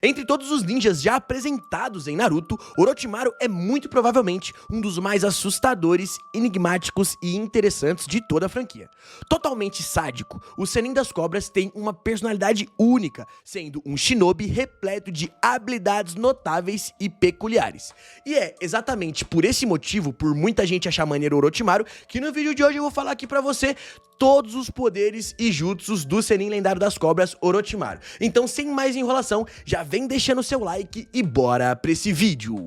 Entre todos os ninjas já apresentados em Naruto, Orochimaru é muito provavelmente um dos mais assustadores, enigmáticos e interessantes de toda a franquia. Totalmente sádico, o Sannin das Cobras tem uma personalidade única, sendo um shinobi repleto de habilidades notáveis e peculiares. E é exatamente por esse motivo, por muita gente achar maneiro Orochimaru, que no vídeo de hoje eu vou falar aqui pra você todos os poderes e jutsus do Sannin lendário das cobras Orochimaru. Então, sem mais enrolação, já vem deixando o seu like e bora pra esse vídeo.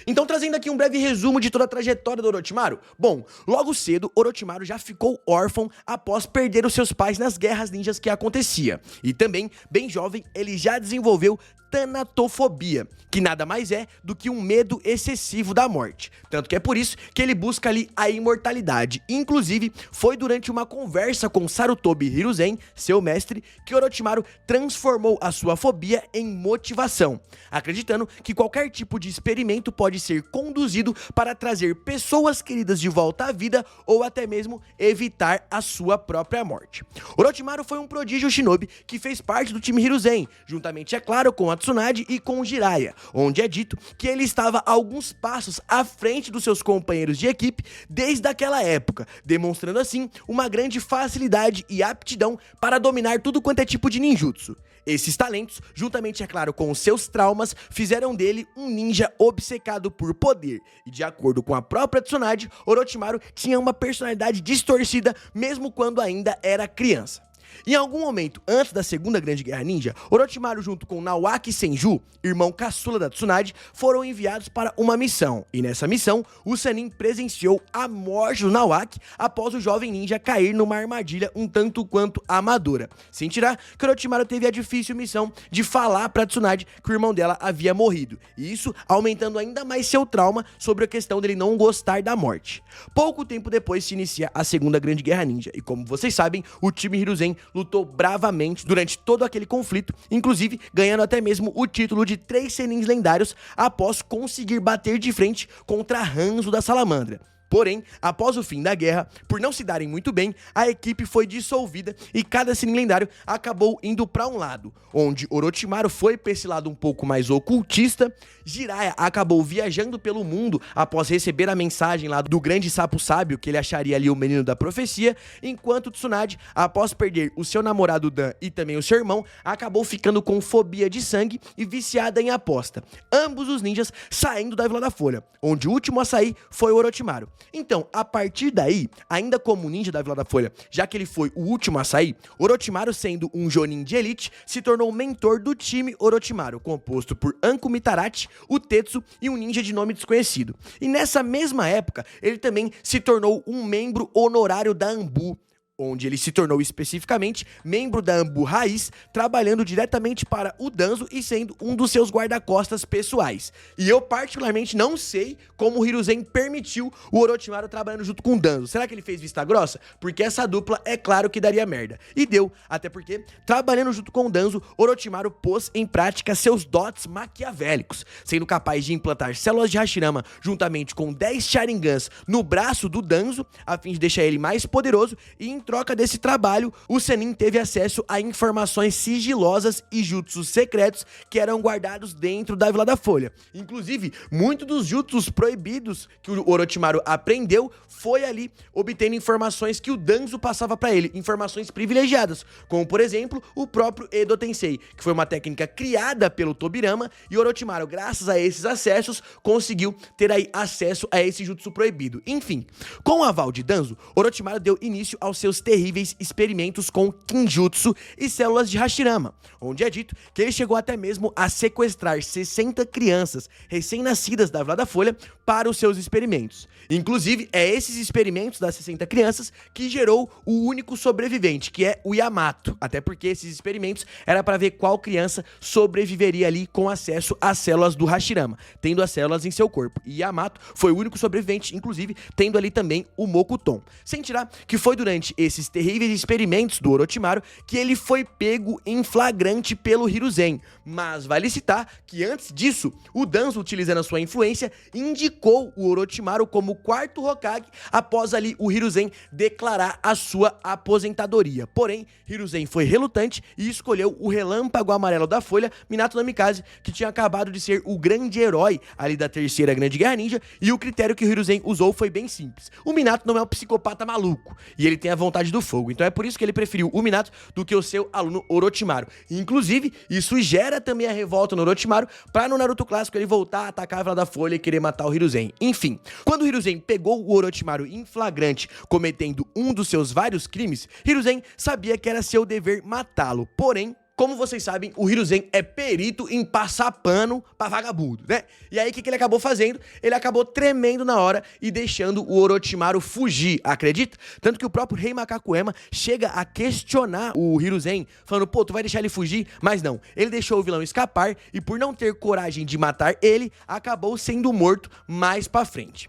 Então, trazendo aqui um breve resumo de toda a trajetória do Orochimaru. Bom, logo cedo, Orochimaru já ficou órfão após perder os seus pais nas guerras ninjas que acontecia. E também, bem jovem, ele já desenvolveu tanatofobia, que nada mais é do que um medo excessivo da morte. Tanto que é por isso que ele busca ali a imortalidade. Inclusive, foi durante uma conversa com Sarutobi Hiruzen, seu mestre, que Orochimaru transformou a sua fobia em motivação, acreditando que qualquer tipo de experimento pode ser conduzido para trazer pessoas queridas de volta à vida ou até mesmo evitar a sua própria morte. Orochimaru foi um prodígio shinobi que fez parte do time Hiruzen, juntamente, é claro, com a Tsunade e com Jiraiya, onde é dito que ele estava alguns passos à frente dos seus companheiros de equipe desde aquela época, demonstrando assim uma grande facilidade e aptidão para dominar tudo quanto é tipo de ninjutsu. Esses talentos, juntamente, é claro, com os seus traumas, fizeram dele um ninja obcecado por poder. E de acordo com a própria Tsunade, Orochimaru tinha uma personalidade distorcida mesmo quando ainda era criança. Em algum momento, antes da Segunda Grande Guerra Ninja, Orochimaru junto com Naoaki Senju, irmão caçula da Tsunade, foram enviados para uma missão. E nessa missão, o Sannin presenciou a morte do Naoaki após o jovem ninja cair numa armadilha um tanto quanto amadora. Sem tirar que Orochimaru teve a difícil missão de falar para Tsunade que o irmão dela havia morrido. E isso aumentando ainda mais seu trauma sobre a questão dele não gostar da morte. Pouco tempo depois se inicia a Segunda Grande Guerra Ninja. E como vocês sabem, o time Hiruzen lutou bravamente durante todo aquele conflito, inclusive ganhando até mesmo o título de 3 Sennins lendários após conseguir bater de frente contra Hanzo da Salamandra. Porém, após o fim da guerra, por não se darem muito bem, a equipe foi dissolvida e cada Sannin lendário acabou indo para um lado, onde Orochimaru foi para esse lado um pouco mais ocultista, Jiraiya acabou viajando pelo mundo após receber a mensagem lá do grande sapo sábio, que ele acharia ali o menino da profecia, enquanto Tsunade, após perder o seu namorado Dan e também o seu irmão, acabou ficando com fobia de sangue e viciada em aposta. Ambos os ninjas saindo da Vila da Folha, onde o último a sair foi o Orochimaru. Então, a partir daí, ainda como ninja da Vila da Folha, já que ele foi o último a sair, Orochimaru, sendo um Jonin de elite, se tornou mentor do time Orochimaru, composto por Anko Mitarachi, o Tetsu e um ninja de nome desconhecido. E nessa mesma época, ele também se tornou um membro honorário da Anbu, onde ele se tornou especificamente membro da Anbu Raiz, trabalhando diretamente para o Danzo e sendo um dos seus guarda-costas pessoais. E eu particularmente não sei como o Hiruzen permitiu o Orochimaru trabalhando junto com o Danzo. Será que ele fez vista grossa? Porque essa dupla é claro que daria merda. E deu, até porque, trabalhando junto com o Danzo, Orochimaru pôs em prática seus dotes maquiavélicos, sendo capaz de implantar células de Hashirama juntamente com 10 Sharingans no braço do Danzo, a fim de deixar ele mais poderoso. E em troca desse trabalho, o Sannin teve acesso a informações sigilosas e jutsus secretos que eram guardados dentro da Vila da Folha. Inclusive, muitos dos jutsus proibidos que o Orochimaru aprendeu foi ali obtendo informações que o Danzo passava pra ele, informações privilegiadas, como por exemplo, o próprio Edo Tensei, que foi uma técnica criada pelo Tobirama, e Orochimaru, graças a esses acessos, conseguiu ter aí acesso a esse jutsu proibido. Enfim, com o aval de Danzo, Orochimaru deu início aos seus terríveis experimentos com Kinjutsu e células de Hashirama, onde é dito que ele chegou até mesmo a sequestrar 60 crianças recém-nascidas da Vila da Folha para os seus experimentos. Inclusive, é esses experimentos das 60 crianças que gerou o único sobrevivente, que é o Yamato, até porque esses experimentos era para ver qual criança sobreviveria ali com acesso às células do Hashirama, tendo as células em seu corpo. E Yamato foi o único sobrevivente, inclusive tendo ali também o Mokuton. Sem tirar que foi durante esses terríveis experimentos do Orochimaru que ele foi pego em flagrante pelo Hiruzen. Mas vale citar que antes disso, o Danzo, utilizando a sua influência, indicou indicou o Orochimaru como quarto Hokage após ali o Hiruzen declarar a sua aposentadoria. Porém, Hiruzen foi relutante e escolheu o Relâmpago Amarelo da Folha, Minato Namikaze, que tinha acabado de ser o grande herói ali da terceira Grande Guerra Ninja, e o critério que o Hiruzen usou foi bem simples. O Minato não é um psicopata maluco, e ele tem a vontade do fogo, então é por isso que ele preferiu o Minato do que o seu aluno Orochimaru. Inclusive, isso gera também a revolta no Orochimaru, pra no Naruto clássico ele voltar a atacar a Vila da Folha e querer matar o Hiruzen. Enfim, quando o Hiruzen pegou o Orochimaru em flagrante cometendo um dos seus vários crimes, Hiruzen sabia que era seu dever matá-lo. Porém, como vocês sabem, o Hiruzen é perito em passar pano pra vagabundo, né? E aí, o que ele acabou fazendo? Ele acabou tremendo na hora e deixando o Orochimaru fugir, acredita? Tanto que o próprio Rei Macaco Ema chega a questionar o Hiruzen, falando, pô, tu vai deixar ele fugir? Mas não, ele deixou o vilão escapar e por não ter coragem de matar ele, acabou sendo morto mais pra frente.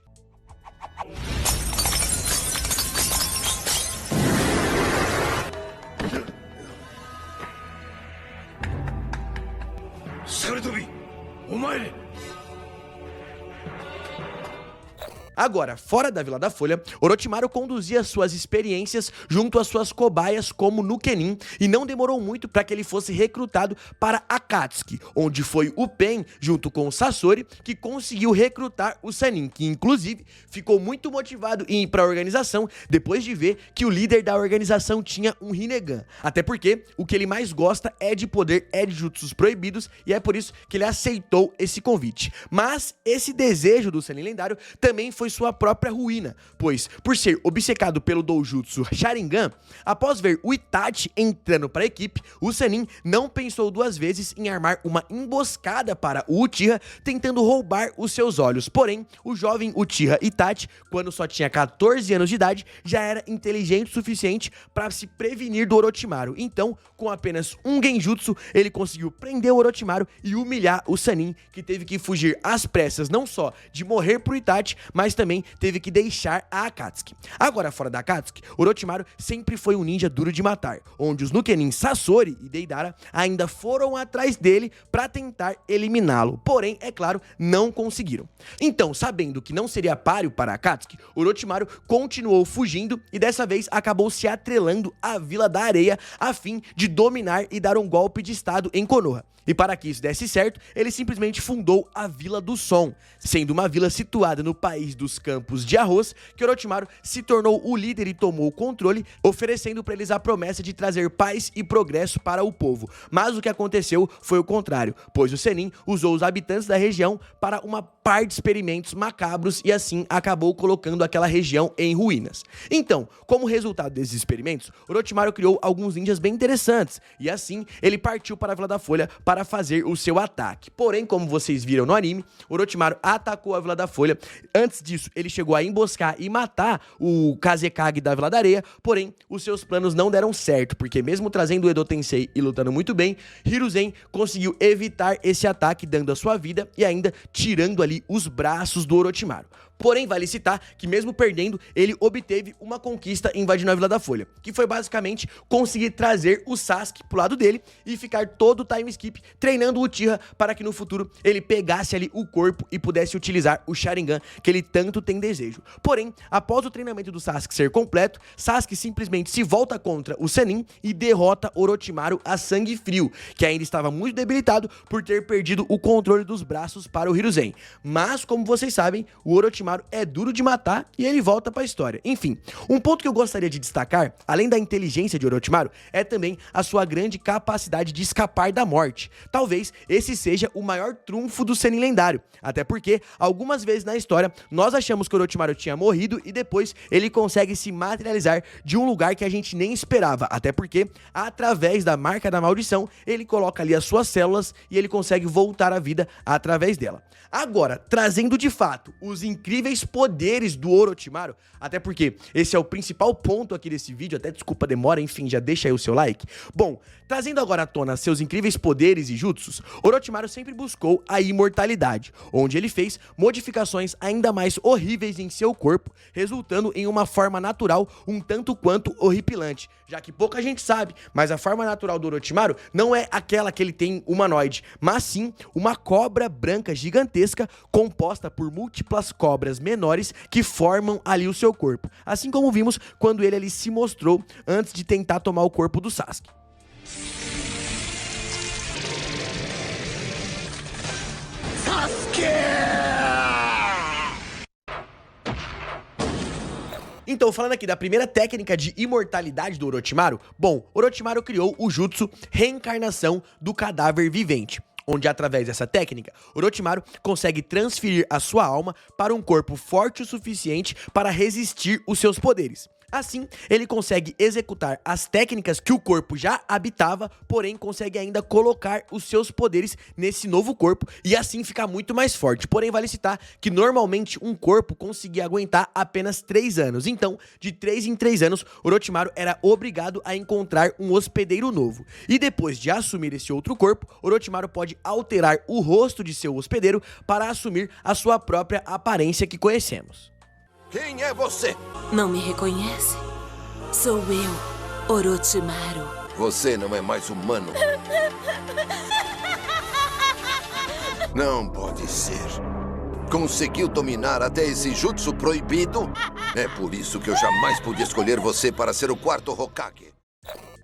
Agora, fora da Vila da Folha, Orochimaru conduzia suas experiências junto às suas cobaias como no Kenin, e não demorou muito para que ele fosse recrutado para Akatsuki, onde foi o Pen, junto com o Sasori, que conseguiu recrutar o Sannin, que inclusive ficou muito motivado em ir para a organização depois de ver que o líder da organização tinha um Rinnegan. Até porque o que ele mais gosta é de poder, é de jutsus proibidos, e é por isso que ele aceitou esse convite. Mas esse desejo do Sannin lendário também foi sua própria ruína, pois, por ser obcecado pelo doujutsu Sharingan, após ver o Itachi entrando para a equipe, o Sannin não pensou duas vezes em armar uma emboscada para o Uchiha, tentando roubar os seus olhos. Porém, o jovem Uchiha Itachi, quando só tinha 14 anos de idade, já era inteligente o suficiente para se prevenir do Orochimaru. Então, com apenas um genjutsu, ele conseguiu prender o Orochimaru e humilhar o Sannin, que teve que fugir às pressas não só de morrer pro Itachi, mas também teve que deixar a Akatsuki. Agora, fora da Akatsuki, Orochimaru sempre foi um ninja duro de matar, onde os Nukenin Sasori e Deidara ainda foram atrás dele para tentar eliminá-lo. Porém, é claro, não conseguiram. Então, sabendo que não seria páreo para a Akatsuki, Orochimaru continuou fugindo e dessa vez acabou se atrelando à Vila da Areia a fim de dominar e dar um golpe de estado em Konoha. E para que isso desse certo, ele simplesmente fundou a Vila do Som, sendo uma vila situada no país dos campos de arroz, que Orochimaru se tornou o líder e tomou o controle, oferecendo para eles a promessa de trazer paz e progresso para o povo. Mas o que aconteceu foi o contrário, pois o Sannin usou os habitantes da região para uma par de experimentos macabros e assim acabou colocando aquela região em ruínas. Então, como resultado desses experimentos, Orochimaru criou alguns ninjas bem interessantes, e assim ele partiu para a Vila da Folha para fazer o seu ataque. Porém, como vocês viram no anime, Orochimaru atacou a Vila da Folha. Antes disso, ele chegou a emboscar e matar o Kazekage da Vila da Areia, porém, os seus planos não deram certo, porque mesmo trazendo o Edo Tensei e lutando muito bem, Hiruzen conseguiu evitar esse ataque, dando a sua vida e ainda tirando ali os braços do Orochimaru. Porém, vale citar que mesmo perdendo, ele obteve uma conquista invadindo a Vila da Folha, que foi basicamente conseguir trazer o Sasuke pro lado dele e ficar todo o time skip treinando o Uchiha para que no futuro ele pegasse ali o corpo e pudesse utilizar o Sharingan que ele tanto tem desejo. Porém, após o treinamento do Sasuke ser completo, Sasuke simplesmente se volta contra o Sannin e derrota Orochimaru a sangue frio, que ainda estava muito debilitado por ter perdido o controle dos braços para o Hiruzen. Mas, como vocês sabem, o Orochimaru é duro de matar e ele volta pra história. Enfim, um ponto que eu gostaria de destacar, além da inteligência de Orochimaru, é também a sua grande capacidade de escapar da morte. Talvez esse seja o maior trunfo do Sannin lendário, até porque algumas vezes na história nós achamos que Orochimaru tinha morrido e depois ele consegue se materializar de um lugar que a gente nem esperava, até porque através da marca da maldição ele coloca ali as suas células e ele consegue voltar à vida através dela. Agora, trazendo de fato os incríveis poderes do Orochimaru, até porque esse é o principal ponto aqui desse vídeo, até desculpa a demora, enfim, já deixa aí o seu like. Bom, trazendo agora à tona seus incríveis poderes poderes e jutsus, Orochimaru sempre buscou a imortalidade, onde ele fez modificações ainda mais horríveis em seu corpo, resultando em uma forma natural um tanto quanto horripilante, já que pouca gente sabe, mas a forma natural do Orochimaru não é aquela que ele tem humanoide, mas sim uma cobra branca gigantesca composta por múltiplas cobras menores que formam ali o seu corpo, assim como vimos quando ele ali se mostrou antes de tentar tomar o corpo do Sasuke. Então, falando aqui da primeira técnica de imortalidade do Orochimaru, bom, Orochimaru criou o jutsu Reencarnação do Cadáver Vivente, onde através dessa técnica, Orochimaru consegue transferir a sua alma para um corpo forte o suficiente para resistir os seus poderes. Assim, ele consegue executar as técnicas que o corpo já habitava, porém consegue ainda colocar os seus poderes nesse novo corpo e assim ficar muito mais forte. Porém, vale citar que normalmente um corpo conseguia aguentar apenas 3 anos. Então, de 3 em 3 anos, Orochimaru era obrigado a encontrar um hospedeiro novo. E depois de assumir esse outro corpo, Orochimaru pode alterar o rosto de seu hospedeiro para assumir a sua própria aparência que conhecemos. Quem é você? Não me reconhece? Sou eu, Orochimaru. Você não é mais humano. Não pode ser. Conseguiu dominar até esse jutsu proibido? É por isso que eu jamais pude escolher você para ser o 4º Hokage.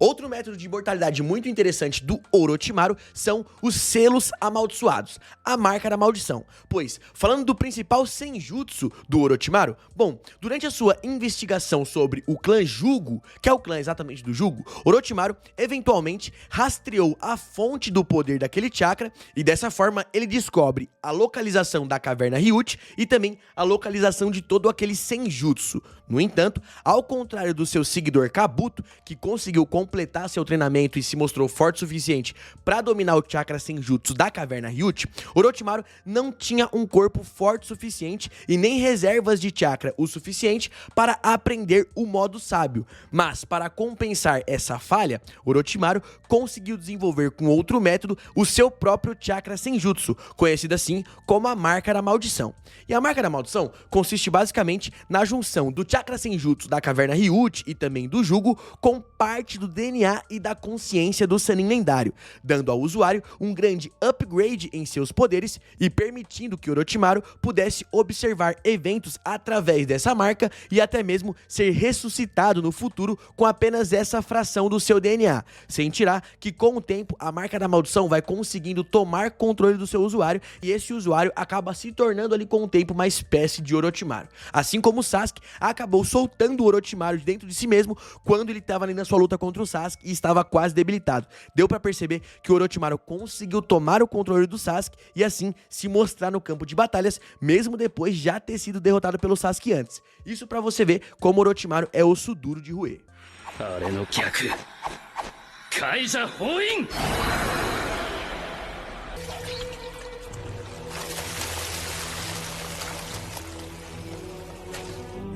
Outro método de imortalidade muito interessante do Orochimaru são os selos amaldiçoados, a marca da maldição. Pois, falando do principal senjutsu do Orochimaru, bom, durante a sua investigação sobre o clã Jugo, que é o clã exatamente do Jugo, Orochimaru eventualmente rastreou a fonte do poder daquele chakra e dessa forma ele descobre a localização da caverna Ryuchi e também a localização de todo aquele senjutsu. No entanto, ao contrário do seu seguidor Kabuto, que conseguiu completar seu treinamento e se mostrou forte o suficiente para dominar o chakra senjutsu da caverna Ryuchi, Orochimaru não tinha um corpo forte o suficiente e nem reservas de chakra o suficiente para aprender o modo sábio. Mas, para compensar essa falha, Orochimaru conseguiu desenvolver com outro método o seu próprio chakra senjutsu, conhecido assim como a marca da maldição. E a marca da maldição consiste basicamente na junção do chakra senjutsu da caverna Ryuchi e também do Jugo com parte do DNA e da consciência do Sannin lendário, dando ao usuário um grande upgrade em seus poderes e permitindo que Orochimaru pudesse observar eventos através dessa marca e até mesmo ser ressuscitado no futuro com apenas essa fração do seu DNA, sem tirar que com o tempo a marca da maldição vai conseguindo tomar controle do seu usuário e esse usuário acaba se tornando ali com o tempo uma espécie de Orochimaru. Assim como o Sasuke acabou soltando o Orochimaru de dentro de si mesmo quando ele estava ali na sua luta contra o Sasuke e estava quase debilitado. Deu pra perceber que o Orochimaru conseguiu tomar o controle do Sasuke e assim se mostrar no campo de batalhas, mesmo depois de já ter sido derrotado pelo Sasuke antes. Isso pra você ver como o Orochimaru é osso duro de roer.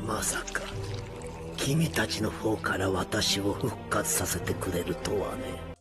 Masaka, 君たちの方から私を復活させてくれるとはね。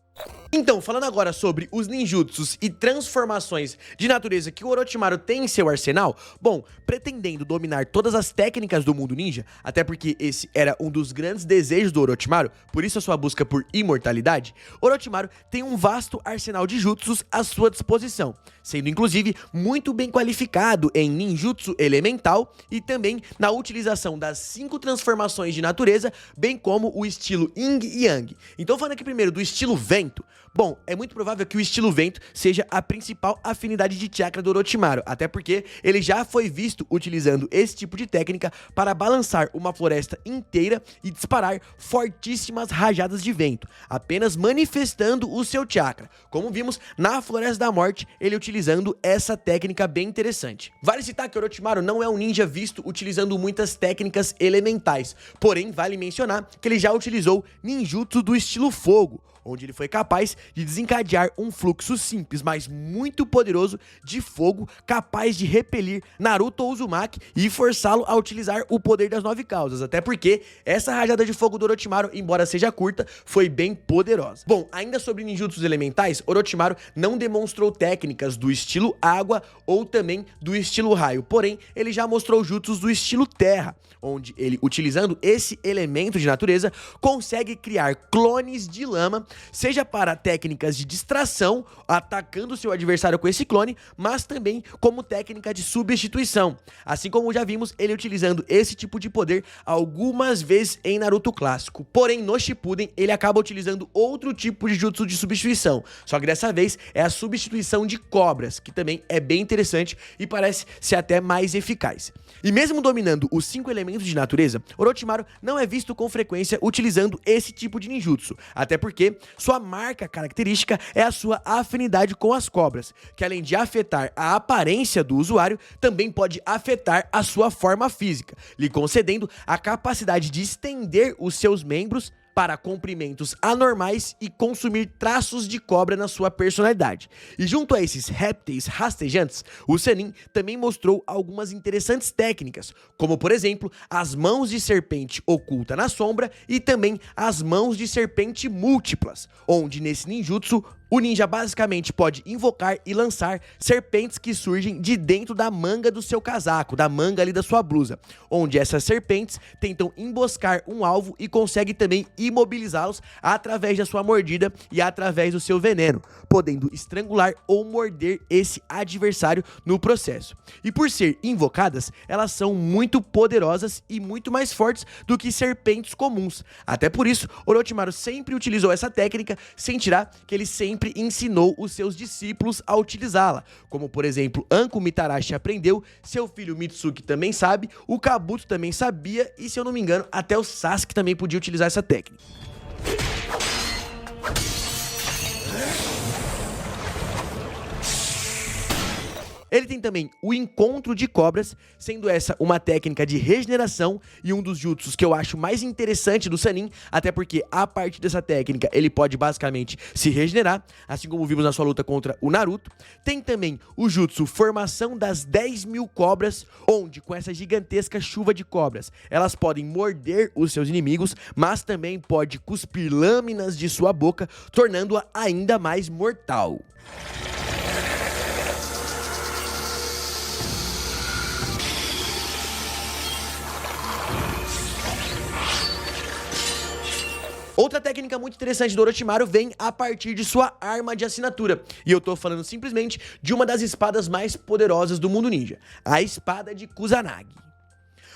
Então, falando agora sobre os ninjutsus e transformações de natureza que o Orochimaru tem em seu arsenal, bom, pretendendo dominar todas as técnicas do mundo ninja, até porque esse era um dos grandes desejos do Orochimaru, por isso a sua busca por imortalidade, Orochimaru tem um vasto arsenal de jutsus à sua disposição, sendo inclusive muito bem qualificado em ninjutsu elemental e também na utilização das 5 transformações de natureza, bem como o estilo Yin e Yang. Então, falando aqui primeiro do estilo vento, bom, é muito provável que o estilo vento seja a principal afinidade de chakra do Orochimaru, até porque ele já foi visto utilizando esse tipo de técnica para balançar uma floresta inteira e disparar fortíssimas rajadas de vento, apenas manifestando o seu chakra, como vimos na Floresta da Morte, ele utilizando essa técnica bem interessante. Vale citar que Orochimaru não é um ninja visto utilizando muitas técnicas elementais, porém vale mencionar que ele já utilizou ninjutsu do estilo fogo, onde ele foi capaz de desencadear um fluxo simples, mas muito poderoso de fogo, capaz de repelir Naruto ou Uzumaki e forçá-lo a utilizar o poder das 9 causas, até porque essa rajada de fogo do Orochimaru, embora seja curta, foi bem poderosa. Bom, ainda sobre ninjutsus elementais, Orochimaru não demonstrou técnicas do estilo água ou também do estilo raio, porém, ele já mostrou jutsus do estilo terra, onde ele, utilizando esse elemento de natureza, consegue criar clones de lama, seja para técnicas de distração, atacando seu adversário com esse clone, mas também como técnica de substituição. Assim como já vimos ele utilizando esse tipo de poder algumas vezes em Naruto clássico. Porém, no Shippuden, ele acaba utilizando outro tipo de jutsu de substituição, só que dessa vez é a substituição de cobras, que também é bem interessante e parece ser até mais eficaz. E mesmo dominando os 5 elementos de natureza, Orochimaru não é visto com frequência utilizando esse tipo de ninjutsu, até porque sua marca característica é a sua afinidade com as cobras, que além de afetar a aparência do usuário, também pode afetar a sua forma física, lhe concedendo a capacidade de estender os seus membros para comprimentos anormais e consumir traços de cobra na sua personalidade. E junto a esses répteis rastejantes, o Sannin também mostrou algumas interessantes técnicas, como por exemplo, as mãos de serpente oculta na sombra e também as mãos de serpente múltiplas, onde nesse ninjutsu o ninja basicamente pode invocar e lançar serpentes que surgem de dentro da manga do seu casaco, da manga ali da sua blusa, onde essas serpentes tentam emboscar um alvo e consegue também imobilizá-los através da sua mordida e através do seu veneno, podendo estrangular ou morder esse adversário no processo. E por ser invocadas, elas são muito poderosas e muito mais fortes do que serpentes comuns. Até por isso, Orochimaru sempre utilizou essa técnica, sem tirar que ele sempre ensinou os seus discípulos a utilizá-la, como por exemplo Anko Mitarashi aprendeu, seu filho Mitsuki também sabe, o Kabuto também sabia e, se eu não me engano, até o Sasuke também podia utilizar essa técnica. Ele tem também o encontro de cobras, sendo essa uma técnica de regeneração e um dos jutsus que eu acho mais interessante do Sannin, até porque a partir dessa técnica ele pode basicamente se regenerar, assim como vimos na sua luta contra o Naruto. Tem também o jutsu formação das 10.000 cobras, onde com essa gigantesca chuva de cobras, elas podem morder os seus inimigos, mas também pode cuspir lâminas de sua boca, tornando-a ainda mais mortal. Outra técnica muito interessante do Orochimaru vem a partir de sua arma de assinatura, e eu tô falando simplesmente de uma das espadas mais poderosas do mundo ninja, a espada de Kusanagi.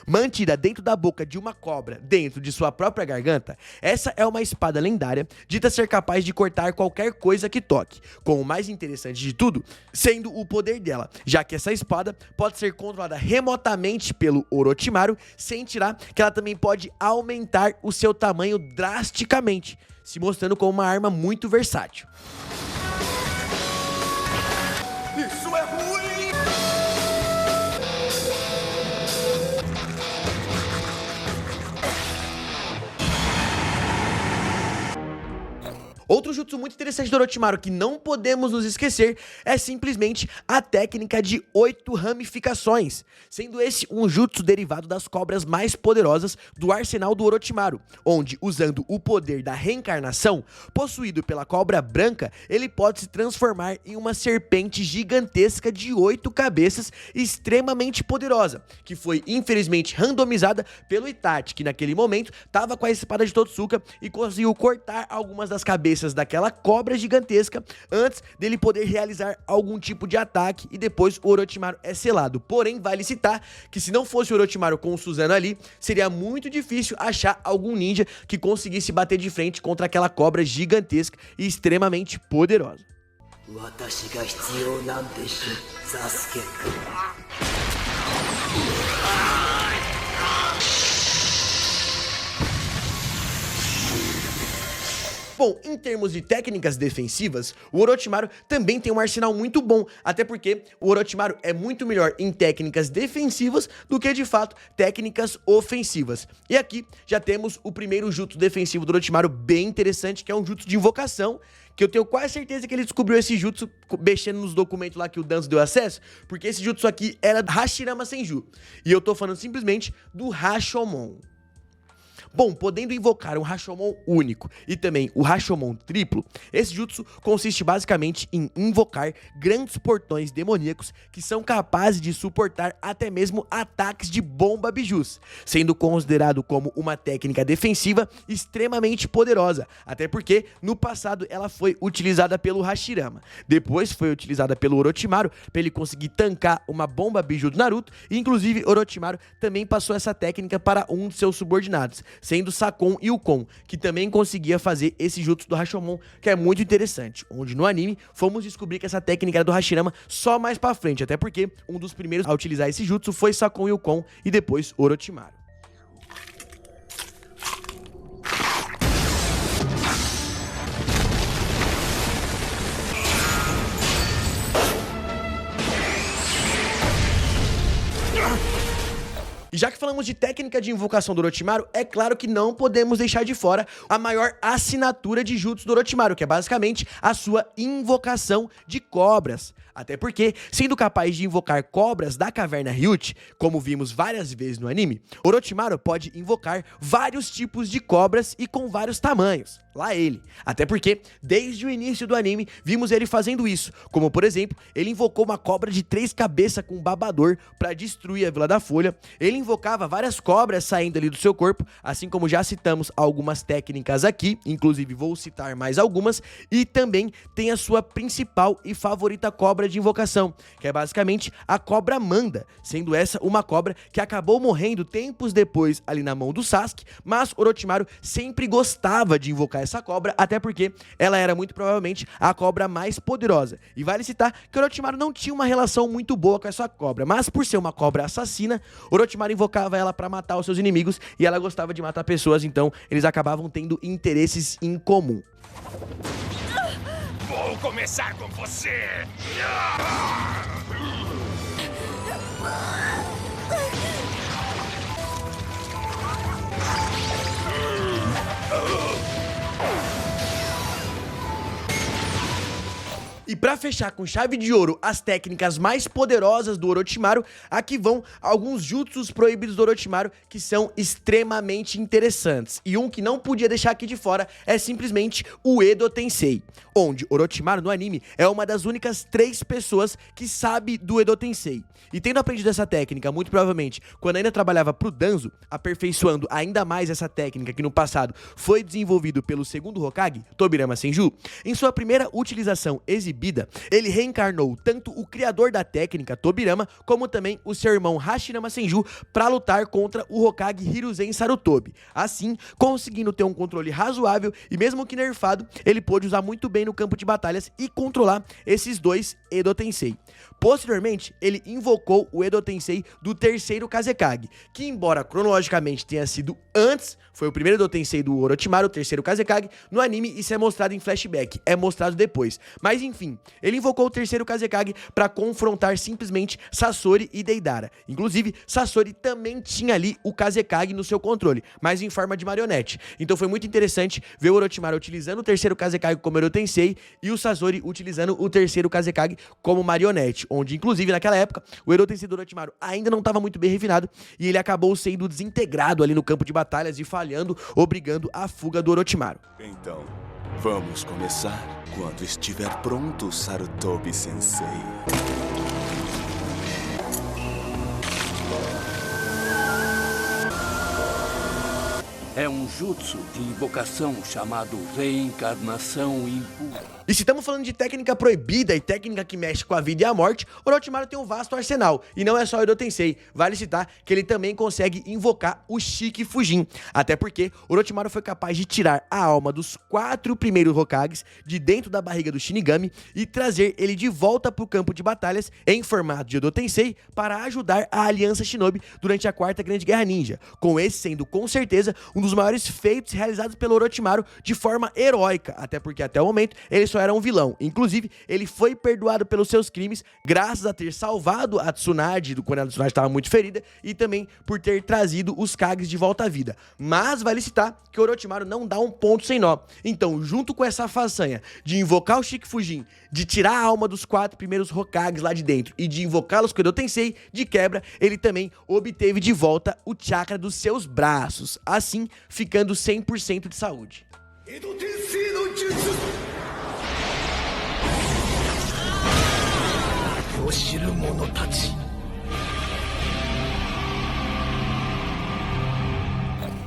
Mantida dentro da boca de uma cobra, dentro de sua própria garganta, essa é uma espada lendária, dita ser capaz de cortar qualquer coisa que toque, com o mais interessante de tudo, sendo o poder dela, já que essa espada pode ser controlada remotamente pelo Orochimaru, sem tirar que ela também pode aumentar o seu tamanho drasticamente, se mostrando como uma arma muito versátil. Isso é ruim! Outro jutsu muito interessante do Orochimaru que não podemos nos esquecer é simplesmente a técnica de 8 ramificações, sendo esse um jutsu derivado das cobras mais poderosas do arsenal do Orochimaru, onde, usando o poder da reencarnação, possuído pela cobra branca, ele pode se transformar em uma serpente gigantesca de 8 cabeças extremamente poderosa, que foi infelizmente randomizada pelo Itachi, que naquele momento estava com a espada de Totsuka e conseguiu cortar algumas das cabeças daquela cobra gigantesca antes dele poder realizar algum tipo de ataque, e depois o Orochimaru é selado. Porém, vale citar que se não fosse o Orochimaru com o Susanoo ali, seria muito difícil achar algum ninja que conseguisse bater de frente contra aquela cobra gigantesca e extremamente poderosa. Bom, em termos de técnicas defensivas, o Orochimaru também tem um arsenal muito bom, até porque o Orochimaru é muito melhor em técnicas defensivas do que, de fato, técnicas ofensivas. E aqui já temos o primeiro jutsu defensivo do Orochimaru bem interessante, que é um jutsu de invocação, que eu tenho quase certeza que ele descobriu esse jutsu mexendo nos documentos lá que o Danzo deu acesso, porque esse jutsu aqui era Hashirama Senju, e eu tô falando simplesmente do Rashomon. Bom, podendo invocar um Rashomon único e também o Rashomon triplo, esse jutsu consiste basicamente em invocar grandes portões demoníacos que são capazes de suportar até mesmo ataques de bomba bijus, sendo considerado como uma técnica defensiva extremamente poderosa, até porque no passado ela foi utilizada pelo Hashirama, depois foi utilizada pelo Orochimaru para ele conseguir tancar uma bomba biju do Naruto, e inclusive Orochimaru também passou essa técnica para um de seus subordinados, sendo Sakon e Ukon, que também conseguia fazer esse jutsu do Rashomon, que é muito interessante, onde no anime fomos descobrir que essa técnica era do Hashirama só mais pra frente, até porque um dos primeiros a utilizar esse jutsu foi Sakon e Ukon e depois Orochimaru. E já que falamos de técnica de invocação do Orochimaru, é claro que não podemos deixar de fora a maior assinatura de jutsu do Orochimaru, que é basicamente a sua invocação de cobras. Até porque, sendo capaz de invocar cobras da caverna Ryuchi, como vimos várias vezes no anime, Orochimaru pode invocar vários tipos de cobras e com vários tamanhos. Lá ele. Até porque, desde o início do anime, vimos ele fazendo isso. Como, por exemplo, ele invocou uma cobra de 3 cabeças com um babador para destruir a Vila da Folha. Ele invocava várias cobras saindo ali do seu corpo, assim como já citamos algumas técnicas aqui, inclusive vou citar mais algumas. E também tem a sua principal e favorita cobra de invocação, que é basicamente a cobra Manda, sendo essa uma cobra que acabou morrendo tempos depois ali na mão do Sasuke, mas Orochimaru sempre gostava de invocar essa cobra, até porque ela era muito provavelmente a cobra mais poderosa. E vale citar que Orochimaru não tinha uma relação muito boa com essa cobra, mas por ser uma cobra assassina, Orochimaru invocava ela para matar os seus inimigos e ela gostava de matar pessoas, então eles acabavam tendo interesses em comum. Vou começar com você! E pra fechar com chave de ouro as técnicas mais poderosas do Orochimaru, aqui vão alguns jutsus proibidos do Orochimaru que são extremamente interessantes. E um que não podia deixar aqui de fora é simplesmente o Edo Tensei, onde Orochimaru no anime é uma das únicas 3 pessoas que sabe do Edo Tensei. E tendo aprendido essa técnica, muito provavelmente, quando ainda trabalhava pro Danzo, aperfeiçoando ainda mais essa técnica que no passado foi desenvolvido pelo segundo Hokage, Tobirama Senju, em sua primeira utilização exibida, ele reencarnou tanto o criador da técnica, Tobirama, como também o seu irmão Hashirama Senju para lutar contra o Hokage Hiruzen Sarutobi. Assim, conseguindo ter um controle razoável e mesmo que nerfado, ele pôde usar muito bem no campo de batalhas e controlar esses 2 Edo Tensei. Posteriormente, ele invocou o Edo Tensei do terceiro Kazekage, que embora cronologicamente tenha sido antes, foi o primeiro Edo Tensei do Orochimaru, o terceiro Kazekage, no anime isso é mostrado em flashback, é mostrado depois. Mas enfim, ele invocou o terceiro Kazekage para confrontar simplesmente Sasori e Deidara. Inclusive, Sasori também tinha ali o Kazekage no seu controle, mas em forma de marionete. Então foi muito interessante ver o Orochimaru utilizando o terceiro Kazekage como Edo Tensei e o Sasori utilizando o terceiro Kazekage como marionete, onde inclusive naquela época o Edo Tensei do Orochimaru ainda não estava muito bem refinado e ele acabou sendo desintegrado ali no campo de batalhas e falhando, obrigando a fuga do Orochimaru. Então, vamos começar quando estiver pronto, Sarutobi Sensei. É um jutsu de invocação chamado Reencarnação Impura. E se estamos falando de técnica proibida e técnica que mexe com a vida e a morte, Orochimaru tem um vasto arsenal. E não é só o Edo Tensei, vale citar que ele também consegue invocar o Shiki Fujin. Até porque Orochimaru foi capaz de tirar a alma dos 4 primeiros Hokages de dentro da barriga do Shinigami e trazer ele de volta pro campo de batalhas em formato de Edo Tensei para ajudar a Aliança Shinobi durante a 4ª Grande Guerra Ninja, com esse sendo com certeza um dos maiores feitos realizados pelo Orochimaru de forma heróica, até porque até o momento ele só era um vilão. Inclusive, ele foi perdoado pelos seus crimes graças a ter salvado a Tsunade quando a Tsunade estava muito ferida e também por ter trazido os Kages de volta à vida. Mas vale citar que o Orochimaru não dá um ponto sem nó. Então, junto com essa façanha de invocar o Shiki Fujin, de tirar a alma dos 4 primeiros Hokages lá de dentro e de invocá-los com o Edo Tensei, de quebra, ele também obteve de volta o chakra dos seus braços, assim ficando 100% de saúde.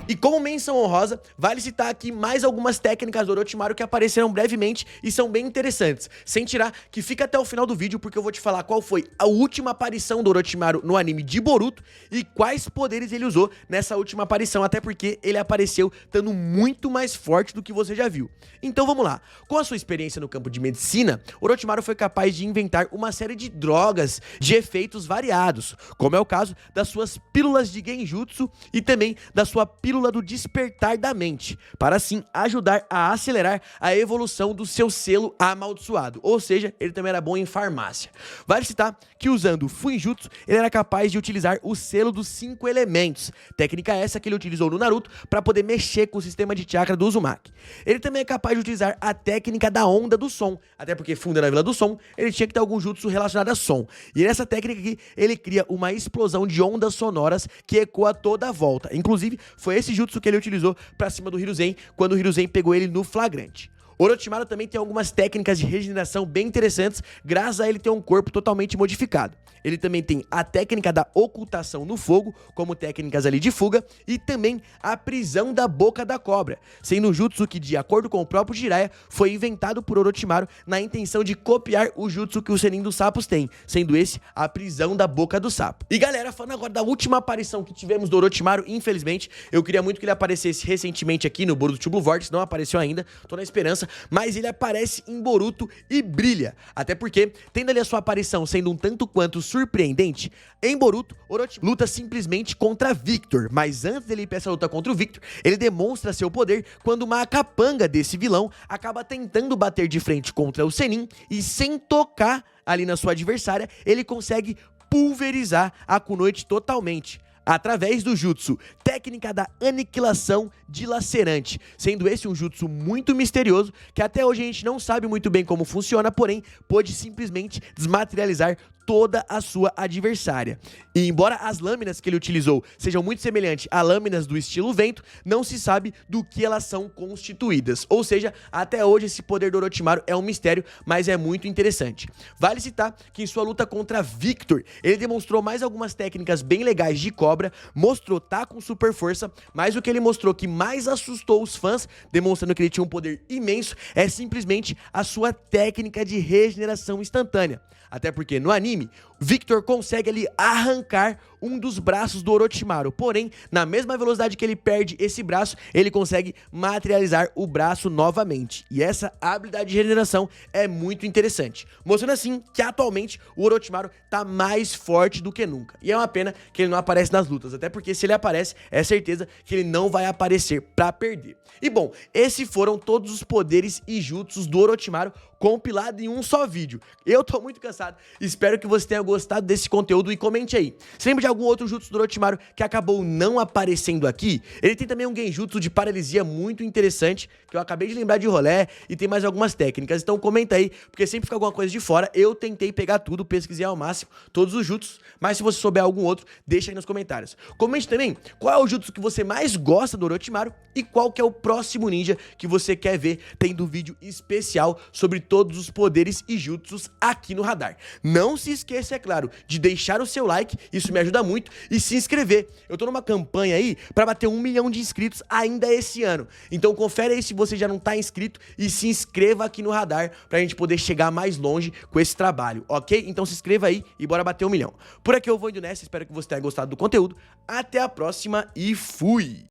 E como menção honrosa, vale citar aqui mais algumas técnicas do Orochimaru que apareceram brevemente e são bem interessantes. Sem tirar que fica até o final do vídeo porque eu vou te falar qual foi a última aparição do Orochimaru no anime de Boruto e quais poderes ele usou nessa última aparição, até porque ele apareceu estando muito mais forte do que você já viu. Então vamos lá. Com a sua experiência no campo de medicina, Orochimaru foi capaz de inventar uma série de drogas de efeitos variados, como é o caso das suas pílulas de Genjutsu e também da sua pílula do despertar da mente, para assim ajudar a acelerar a evolução do seu selo amaldiçoado, ou seja, ele também era bom em farmácia. Vale citar que usando o Fuinjutsu, ele era capaz de utilizar o selo dos 5 elementos, técnica essa que ele utilizou no Naruto para poder mexer com o sistema de chakra do Uzumaki. Ele também é capaz de utilizar a técnica da onda do som, até porque funda na Vila do Som, ele tinha que ter algum jutsu relacionado a som, e nessa técnica aqui, ele cria uma explosão de ondas sonoras que ecoa toda a volta, inclusive foi esse jutsu que ele utilizou pra cima do Hiruzen, quando o Hiruzen pegou ele no flagrante. Orochimaru também tem algumas técnicas de regeneração bem interessantes, graças a ele ter um corpo totalmente modificado. Ele também tem a técnica da ocultação no fogo, como técnicas ali de fuga, e também a prisão da boca da cobra, sendo um jutsu que, de acordo com o próprio Jiraiya, foi inventado por Orochimaru na intenção de copiar o jutsu que o Sennin dos Sapos tem, sendo esse a prisão da boca do sapo. E galera, falando agora da última aparição que tivemos do Orochimaru, infelizmente, eu queria muito que ele aparecesse recentemente aqui no Boruto True Blue Vortex, não apareceu ainda, tô na esperança, mas ele aparece em Boruto e brilha, até porque, tendo ali a sua aparição sendo um tanto quanto surpreendente, em Boruto, Orochimaru luta simplesmente contra Victor, mas antes dele ir pra essa luta contra o Victor, ele demonstra seu poder quando uma capanga desse vilão acaba tentando bater de frente contra o Sennin e sem tocar ali na sua adversária, ele consegue pulverizar a Kunoichi totalmente, através do jutsu, técnica da aniquilação dilacerante, sendo esse um jutsu muito misterioso, que até hoje a gente não sabe muito bem como funciona, porém, pode simplesmente desmaterializar toda a sua adversária. E embora as lâminas que ele utilizou sejam muito semelhantes a lâminas do estilo vento, não se sabe do que elas são constituídas. Ou seja, até hoje esse poder do Orochimaru é um mistério, mas é muito interessante. Vale citar que em sua luta contra Victor, ele demonstrou mais algumas técnicas bem legais de cobra, mostrou tá com super força, mas o que ele mostrou que mais assustou os fãs, demonstrando que ele tinha um poder imenso, é simplesmente a sua técnica de regeneração instantânea. Até porque no anime, Victor consegue ali arrancar um dos braços do Orochimaru, porém, na mesma velocidade que ele perde esse braço, ele consegue materializar o braço novamente. E essa habilidade de regeneração é muito interessante, mostrando assim que atualmente o Orochimaru tá mais forte do que nunca. E é uma pena que ele não aparece nas lutas, até porque se ele aparece, é certeza que ele não vai aparecer pra perder. E bom, esses foram todos os poderes e jutsus do Orochimaru compilado em um só vídeo. Eu tô muito cansado, espero que você tenha gostado desse conteúdo e comente aí. Se lembra de algum outro jutsu do Orochimaru que acabou não aparecendo aqui? Ele tem também um genjutsu de paralisia muito interessante, que eu acabei de lembrar de rolê, e tem mais algumas técnicas, então comenta aí, porque sempre fica alguma coisa de fora. Eu tentei pegar tudo, pesquisei ao máximo todos os jutsus, mas se você souber algum outro, deixa aí nos comentários. Comente também qual é o jutsu que você mais gosta do Orochimaru e qual que é o próximo ninja que você quer ver tendo vídeo especial sobre todos os poderes e jutsus aqui no radar. Não se esqueça, é claro, de deixar o seu like, isso me ajuda muito, e se inscrever. Eu tô numa campanha aí pra bater 1 milhão de inscritos ainda esse ano. Então confere aí se você já não tá inscrito e se inscreva aqui no radar pra gente poder chegar mais longe com esse trabalho, ok? Então se inscreva aí e bora bater 1 milhão. Por aqui eu vou indo nessa, espero que você tenha gostado do conteúdo. Até a próxima e fui!